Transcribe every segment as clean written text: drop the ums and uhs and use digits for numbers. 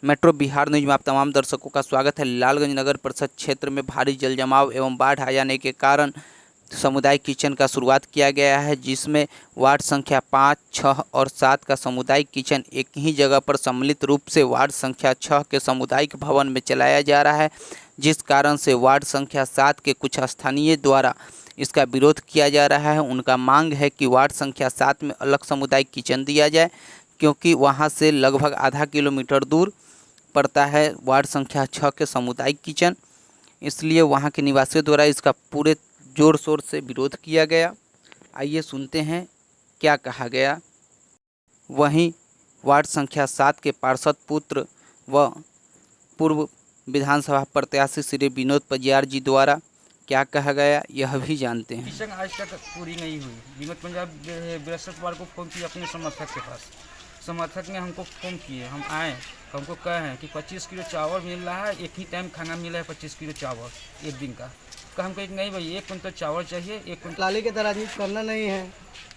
Metro Bihar news में आप तमाम दर्शकों का स्वागत है। लालगंज नगर परिषद क्षेत्र में भारी जल जमाव एवं बाढ़ आ जाने के कारण सामुदायिक किचन का शुरुआत किया गया है, जिसमें वार्ड संख्या 5, 6 और 7 का सामुदायिक किचन एक ही जगह पर सम्मिलित रूप से वार्ड संख्या 6 के सामुदायिक भवन में चलाया जा रहा है, जिस कारण से वार्ड संख्या 7 के कुछ स्थानीय द्वारा इसका विरोध किया जा रहा है। उनका मांग है कि वार्ड संख्या 7 में अलग सामुदायिक किचन दिया जाए, क्योंकि वहां से लगभग आधा किलोमीटर दूर पड़ता है वार्ड संख्या 6 के सामुदायिक किचन। इसलिए वहां के निवासियों द्वारा इसका पूरे जोर शोर से विरोध किया गया। आइए सुनते हैं क्या कहा गया। वहीं वार्ड संख्या 7 के पार्षद पुत्र व पूर्व विधानसभा प्रत्याशी श्री विनोद पंजाब जी द्वारा क्या कहा गया, यह भी जानते हैं। मिशन आज तक पूरी नहीं हुई। विनोद पंजाब बृहस्पतिवार को फ़ोन किया अपने समर्थक के पास। समर्थक ने हमको फ़ोन किए, हम आए, हमको कहे हैं कि 25 किलो चावल मिल रहा है, एक ही टाइम खाना मिला है 25 किलो चावल एक दिन का। हम कहे नहीं भाई, 1 कुंटल चावल चाहिए, 1 कुंटल। लाली की तरह राजनीति करना नहीं है।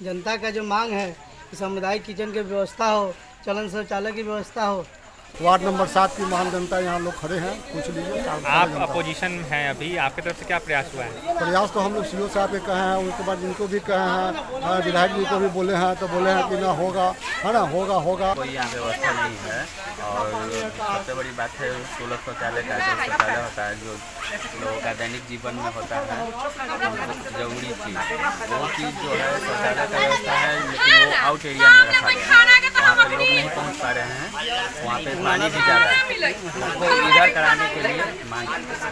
जनता का जो मांग है कि सामुदायिक किचन की व्यवस्था हो, चलन शौचालय की व्यवस्था हो। वार्ड नंबर 7 की महान जनता यहाँ लोग खड़े हैं, पूछ लीजिए। आप अपोजिशन में हैं अभी, आपकी तरफ से क्या प्रयास हुआ है? प्रयास तो हम लोग सीओ साहब के कहे हैं, उनके बाद इनको भी कहे हैं, विधायक जी को भी बोले हैं, तो बोले हैं कि ना होगा, है ना, होगा। कोई यहाँ व्यवस्था नहीं है। और सबसे बड़ी बात है 16 शौचालय का जो शौचालय होता है, जो लोगों का दैनिक जीवन में होता है जरूरी चीज़, वो चीज़ जो है शौचालय का व्यवस्था है, लेकिन वो आउट एरिया में रखा गया है, वहाँ पर लोग नहीं पहुँच पा रहे हैं, वहाँ पे पानी भी ज़्यादा है। उसको इधर कराने के लिए मांग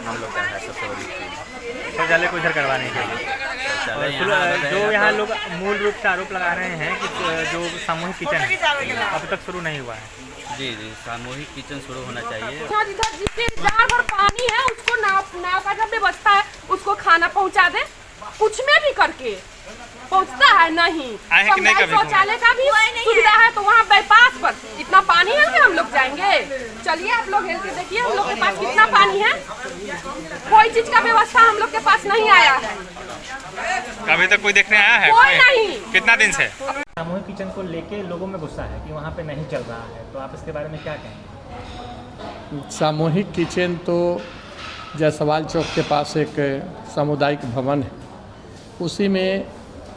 हम लोग का है सबसे बड़ी चीज़, शौचालय को इधर करवाने के लिए। जो यहाँ लोग मूल रूप से आरोप लगा रहे हैं कि जो सामूहिक किचन है अब तक शुरू नहीं हुआ है। जी, सामूहिक किचन शुरू होना चाहिए। जिसके जार भर पानी है उसको नाव का जब व्यवस्था है उसको खाना पहुँचा दे, कुछ में भी करके पहुँचता है नहीं। शौचालय का भी सुविधा है, तो वहाँ बाईपास पर इतना पानी है कि हम लोग जाएंगे। चलिए आप लोग हेल के देखिए हम लोग के पास कितना पानी है। कोई चीज का व्यवस्था हम लोग के पास नहीं आया है। अभी तक कोई देखने आया है? कोई नहीं। कितना दिन से सामूहिक किचन को लेके लोगों में गुस्सा है कि वहाँ पे नहीं चल रहा है, तो आप इसके बारे में क्या कहेंगे? सामूहिक किचन तो जायसवाल चौक के पास एक सामुदायिक भवन है, उसी में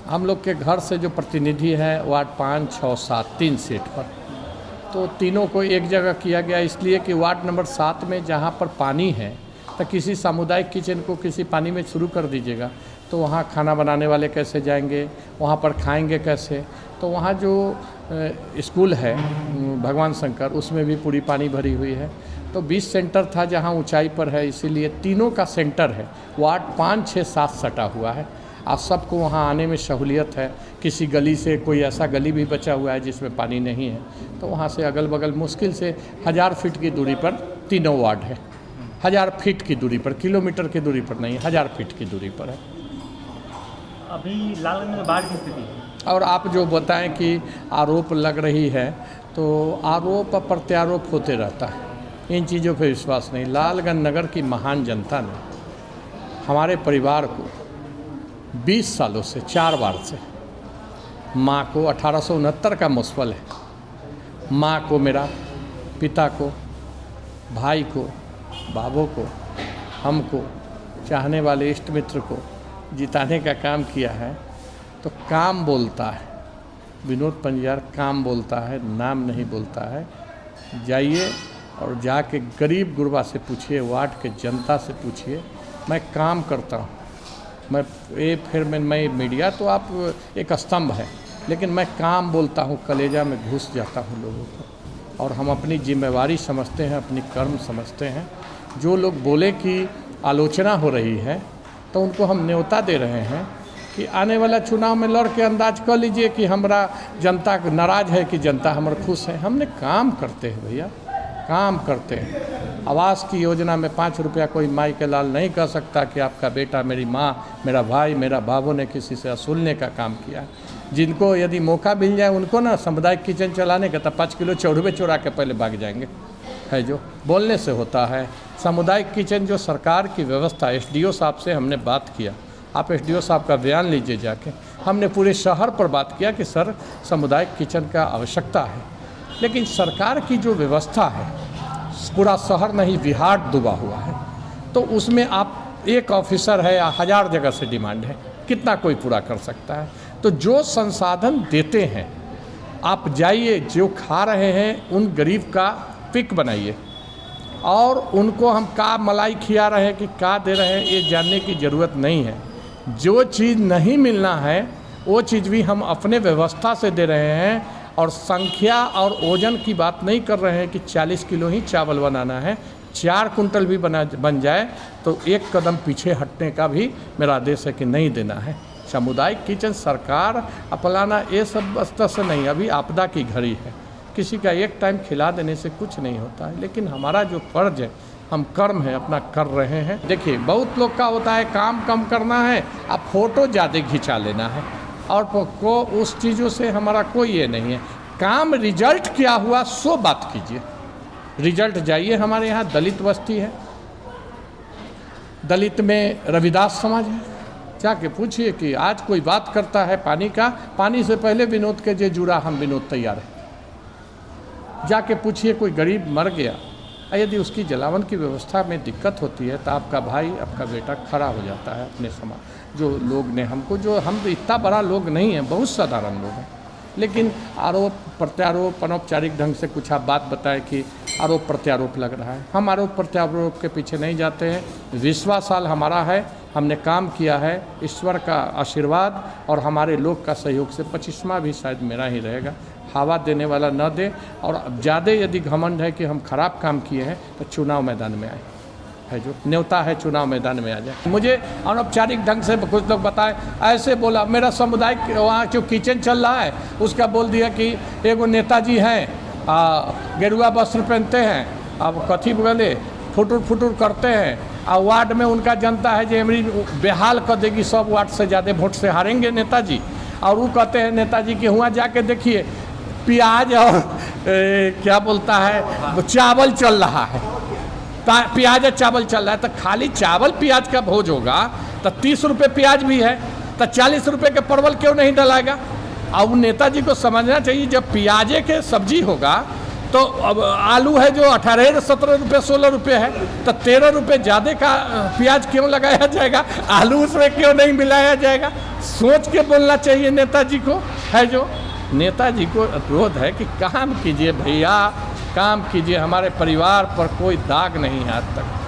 हम लोग के घर से जो प्रतिनिधि हैं वार्ड 5, 6, 7 3 सीट पर, तो तीनों को एक जगह किया गया, इसलिए कि वार्ड नंबर 7 में जहाँ पर पानी है तो किसी सामुदायिक किचन को किसी पानी में शुरू कर दीजिएगा तो वहाँ खाना बनाने वाले कैसे जाएंगे, वहाँ पर खाएंगे कैसे। तो वहाँ जो स्कूल है भगवान शंकर, उसमें भी पूरी पानी भरी हुई है। तो 20 सेंटर था जहाँ ऊंचाई पर है, इसीलिए तीनों का सेंटर है। वार्ड 5, 6, 7 सटा हुआ है। आप सबको वहाँ आने में सहूलियत है। किसी गली से कोई ऐसा गली भी बचा हुआ है जिसमें पानी नहीं है, तो वहाँ से अगल बगल मुश्किल से 1000 फीट की दूरी पर तीनों वार्ड है। 1000 फीट की दूरी पर, किलोमीटर की दूरी पर नहीं, 1000 फीट की दूरी पर है। अभी लालगंज में बाढ़ की स्थिति है। और आप जो बताएं कि आरोप लग रही है, तो आरोप प्रत्यारोप होते रहता है, इन चीज़ों पर विश्वास नहीं। लालगंज नगर की महान जनता ने हमारे परिवार को 20 सालों से 4 बार से, माँ को 1869 का मुस्बल है, माँ को, मेरा पिता को, भाई को, बाबू को, हमको, चाहने वाले इष्ट मित्र को जिताने का काम किया है। तो काम बोलता है, विनोद पंजाब काम बोलता है, नाम नहीं बोलता है। जाइए और जाके गरीब गुरबा से पूछिए, वार्ड के जनता से पूछिए। मैं काम करता हूँ, मैं मीडिया तो आप एक स्तंभ है, लेकिन मैं काम बोलता हूँ, कलेजा में घुस जाता हूँ लोगों को, और हम अपनी जिम्मेवारी समझते हैं, अपनी कर्म समझते हैं। जो लोग बोले कि आलोचना हो रही है, तो उनको हम न्योता दे रहे हैं कि आने वाला चुनाव में लड़ के अंदाज कर लीजिए कि हमारा जनता नाराज़ है कि जनता हमारे खुश है। हमने काम करते हैं भैया, काम करते हैं। आवास की योजना में 5 रुपया कोई माई के लाल नहीं कह सकता कि आपका बेटा, मेरी माँ, मेरा भाई, मेरा बाबू ने किसी से वसूलने का काम किया। जिनको यदि मौका मिल जाए उनको ना सामुदायिक किचन चलाने का, तब 5 किलो चौड़वे चुरा के पहले भाग जाएंगे। है जो बोलने से होता है। सामुदायिक किचन जो सरकार की व्यवस्था, एसडीओ साहब से हमने बात किया, आप एसडीओ साहब का बयान लीजिए जाके। हमने पूरे शहर पर बात किया कि सर सामुदायिक किचन का आवश्यकता है, लेकिन सरकार की जो व्यवस्था है पूरा शहर नहीं बिहार डूबा हुआ है। तो उसमें आप एक ऑफिसर है या 1000 जगह से डिमांड है, कितना कोई पूरा कर सकता है। तो जो संसाधन देते हैं आप जाइए, जो खा रहे हैं उन गरीब का पिक बनाइए और उनको हम का मलाई खिला रहे हैं कि का दे रहे हैं ये जानने की ज़रूरत नहीं है। जो चीज़ नहीं मिलना है वो चीज़ भी हम अपने व्यवस्था से दे रहे हैं और संख्या और ओजन की बात नहीं कर रहे हैं कि 40 किलो ही चावल बनाना है, 4 कुंटल भी बन जाए तो एक कदम पीछे हटने का भी मेरा आदेश है कि नहीं देना है। सामुदायिक किचन सरकार अपनाना ये सब स्तर से नहीं, अभी आपदा की घड़ी है, किसी का एक टाइम खिला देने से कुछ नहीं होता है, लेकिन हमारा जो फर्ज है, हम कर्म है अपना कर रहे हैं। देखिए बहुत लोग का होता है काम कम करना है, अब फोटो ज़्यादा खिंचा लेना है और को उस चीज़ों से हमारा कोई ये नहीं है। काम रिजल्ट क्या हुआ सो बात कीजिए। रिजल्ट जाइए, हमारे यहाँ दलित बस्ती है, दलित में रविदास समाज है, जाके पूछिए कि आज कोई बात करता है पानी का, पानी से पहले विनोद के जे जुड़ा हम विनोद तैयार है। जाके पूछिए कोई गरीब मर गया, यदि उसकी जलावन की व्यवस्था में दिक्कत होती है तो आपका भाई आपका बेटा खड़ा हो जाता है अपने समाज। जो लोग ने हमको, जो हम तो इतना बड़ा लोग नहीं हैं, बहुत साधारण लोग हैं, लेकिन आरोप प्रत्यारोप अनौपचारिक ढंग से कुछ आप बात बताएं कि आरोप प्रत्यारोप लग रहा है। हम आरोप प्रत्यारोप के पीछे नहीं जाते हैं, विश्वास साल हमारा है, हमने काम किया है, ईश्वर का आशीर्वाद और हमारे लोग का सहयोग से 25वां भी शायद मेरा ही रहेगा। हवा देने वाला न दे, और ज़्यादा यदि घमंड है कि हम खराब काम किए हैं तो चुनाव मैदान में आए, है जो न्योता है चुनाव मैदान में आ जाए। मुझे अनौपचारिक ढंग से कुछ लोग बताए, ऐसे बोला मेरा समुदाय वहाँ जो किचन चल रहा है उसका बोल दिया कि एगो नेताजी हैं, गेरुआ वस्त्र पहनते हैं, अब कथी बोले फुटुर करते हैं, और वार्ड में उनका जनता है जो हमारी बेहाल कर देगी, सब वार्ड से ज़्यादा वोट से हारेंगे नेताजी। और वो कहते हैं नेताजी कि हुआ जाके देखिए प्याज और क्या बोलता है चावल चल रहा है, प्याज और चावल चल रहा है। तो खाली चावल प्याज का भोज होगा तो 30 रुपये प्याज भी है तो 40 रुपये के परवल क्यों नहीं डलाएगा। अब नेताजी को समझना चाहिए जब प्याजे के सब्जी होगा तो अब आलू है जो 18 17 रुपये 16 रुपये है तो 13 रुपये ज़्यादा का प्याज क्यों लगाया जाएगा, आलू उसमें क्यों नहीं मिलाया जाएगा। सोच के बोलना चाहिए नेताजी को, है जो नेताजी को अनुरोध है कि काम कीजिए भैया, काम कीजिए, हमारे परिवार पर कोई दाग नहीं है आज तक।